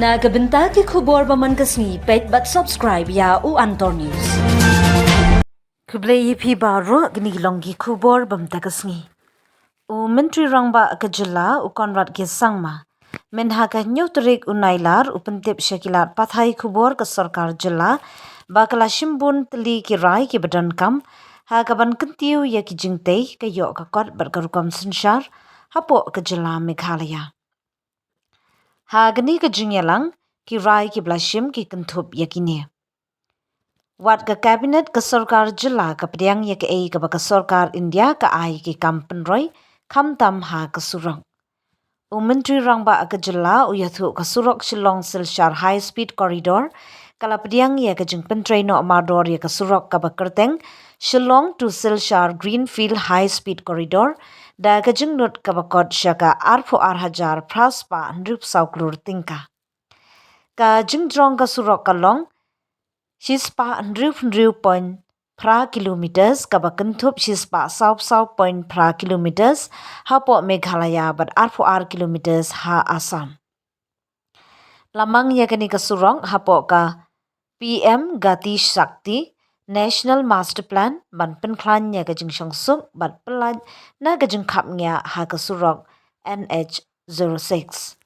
Nagabenta ki khubor baman kasni pet but subscribe ya u Antor News. Kublai pi baro gni longi khubor bamta kasni. U mentri rangba akajala u konrad ke sangma. Menha ka nyotrik unailar u pentip syakilat pathai khubor ke sarkar jala bakala shimbun teli ki rai ki badan kam ha kaban kentiu ya ki jingtei ke yok ka kot berkarukam sensyar hapo kejala Meghalaya. Hagani ke jingyalang ki rai ki blashim ki kentup yakini. Wat ke kabinet ke sarkar jela ke pediang ya ke ei ke baka sarkar India ke ai ki kampen roy kam tam ha ke surok. U menteri rangba ke jela u yathu ke surok Shillong Silchar high speed corridor kala pediang ya ke jing pentrai no amador ya ke surok ke bakerteng Shillong to Silchar greenfield high speed corridor da ke jing nut ke bakot syaka arpo arhajar praspa ndrup sauklur tingka. Ka jing drong ke surok kalong shispa ndrup point pra kilometers ka bakentup shispa sau point pra kilometers hapo Meghalaya bat arpo kilometers ha Assam. Lamang ya kini ke surong hapo ka PM Gati Shakti National Master Plan ban penklan ya ke jing syangsuk bat pelaj na ke jing kapnya ha ke surok NH06.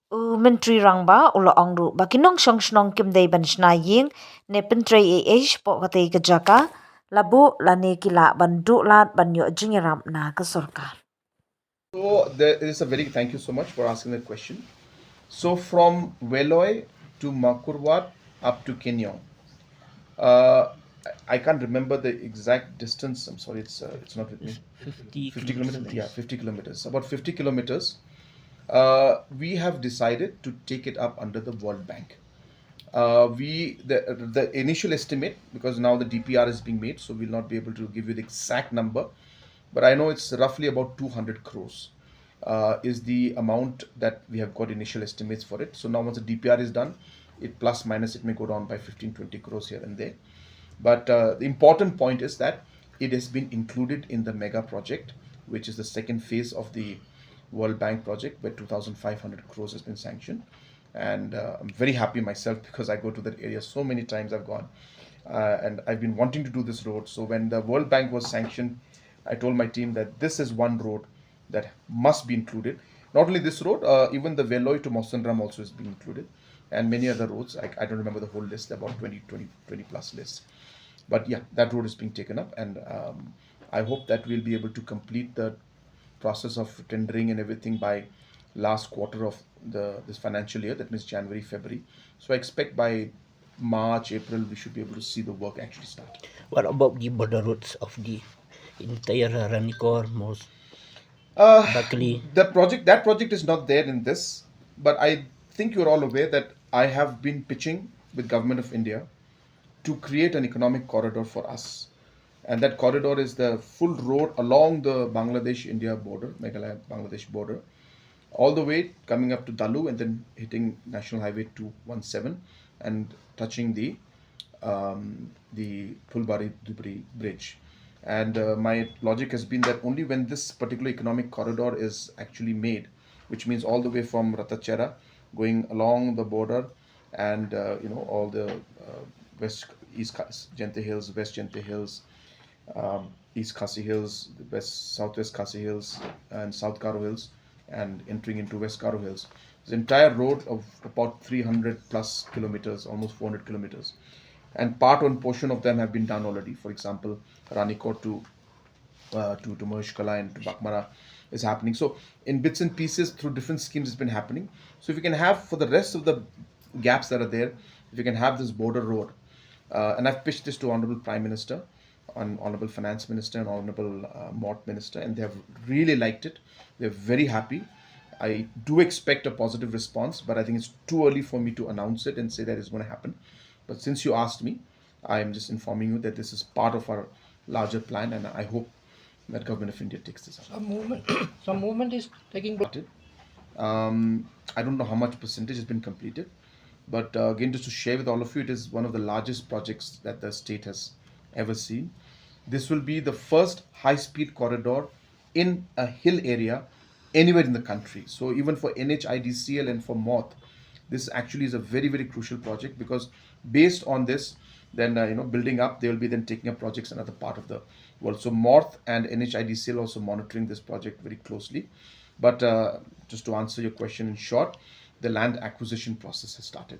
U menteri rangba ulo ongru bakinong syangsnong kimdei ban shna ying ne pentrai po kate ke jaka labu lane kila ban lat ban yo jingiram na ke sarkar. So thank you so much for asking that question. So from Weiloi to Mawkyrwat up to Keniong. I can't remember the exact distance. I'm sorry, it's not with me. 50 kilometers. Yeah, 50 kilometers. About 50 kilometers. We have decided to take it up under the World Bank. The initial estimate, because now the DPR is being made, so we'll not be able to give you the exact number, but I know it's roughly about 200 crores is the amount that we have got initial estimates for it. So now once the DPR is done, it plus minus it may go down by 15-20 crores here and there. But the important point is that it has been included in the mega project, which is the second phase of the World Bank project, where 2,500 crores has been sanctioned. And I'm very happy myself because I go to that area so many times. I've gone and I've been wanting to do this road. So when the World Bank was sanctioned, I told my team that this is one road that must be included. Not only this road, even the Weiloi to Mawkyrwat also is being included, and many other roads. I don't remember the whole list, about 20 plus lists. But yeah, that road is being taken up, and I hope that we'll be able to complete the process of tendering and everything by last quarter of this financial year, that means January, February. So I expect by March, April, we should be able to see the work actually start. What about the border roads of the entire Ranikor, most Bakali? That project is not there in this, but I think you're all aware that I have been pitching with Government of India to create an economic corridor for us. And that corridor is the full road along the Bangladesh-India border, Meghalaya-Bangladesh border, all the way coming up to Dalu and then hitting National Highway 217 and touching the Phulbari-Dhubri bridge. And my logic has been that only when this particular economic corridor is actually made, which means all the way from Ratachera going along the border and all the East Jente Hills, West Jente Hills, East Khasi Hills, Southwest Khasi Hills, and South Karo Hills, and entering into West Karo Hills. This entire road of about 300 plus kilometers, almost 400 kilometers. And one portion of them have been done already. For example, Ranikot to Maheshkala and to Bakmara is happening. So in bits and pieces through different schemes it's been happening. So if you can have, for the rest of the gaps that are there, if you can have this border road, and I've pitched this to Honorable Prime Minister, Honorable Finance Minister and Honorable Mort Minister, and they have really liked it. They're very happy. I do expect a positive response, but I think it's too early for me to announce it and say that it's going to happen. But since you asked me, I am just informing you that this is part of our larger plan, and I hope that Government of India takes this up. Some movement is taking place. I don't know how much percentage has been completed, but again, just to share with all of you, it is one of the largest projects that the state has ever seen. This will be the first high-speed corridor in a hill area anywhere in the country. So even for NHIDCL and for MOTH, this actually is a very, very crucial project, because based on this, then building up, they will be then taking up projects in another part of the world. So MORTH and NHIDCL also monitoring this project very closely. But just to answer your question in short, the land acquisition process has started.